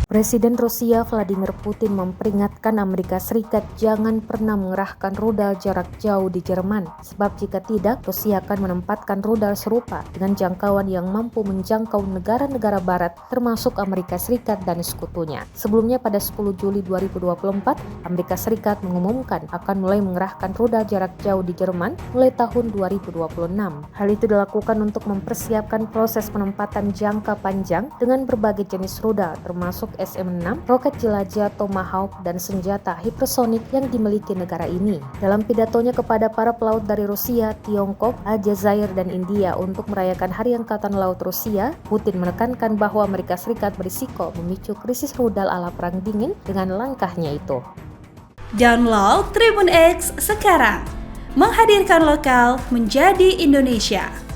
Presiden Rusia Vladimir Putin memperingatkan Amerika Serikat jangan pernah mengerahkan rudal jarak jauh di Jerman, sebab jika tidak, Rusia akan menempatkan rudal serupa dengan jangkauan yang mampu menjangkau negara-negara barat termasuk Amerika Serikat dan sekutunya. Sebelumnya pada 10 Juli 2024, Amerika Serikat mengumumkan akan mulai mengerahkan rudal jarak jauh di Jerman mulai tahun 2026. Hal itu dilakukan untuk mempersiapkan proses penempatan jangka panjang dengan berbagai jenis rudal termasuk SM-6, roket jelajah Tomahawk, dan senjata hipersonik yang dimiliki negara ini. Dalam pidatonya kepada para pelaut dari Rusia, Tiongkok, Aljazair, dan India untuk merayakan Hari Angkatan Laut Rusia, Putin menekankan bahwa Amerika Serikat berisiko memicu krisis rudal ala Perang Dingin dengan langkahnya itu. Download Tribun X sekarang, menghadirkan lokal menjadi Indonesia.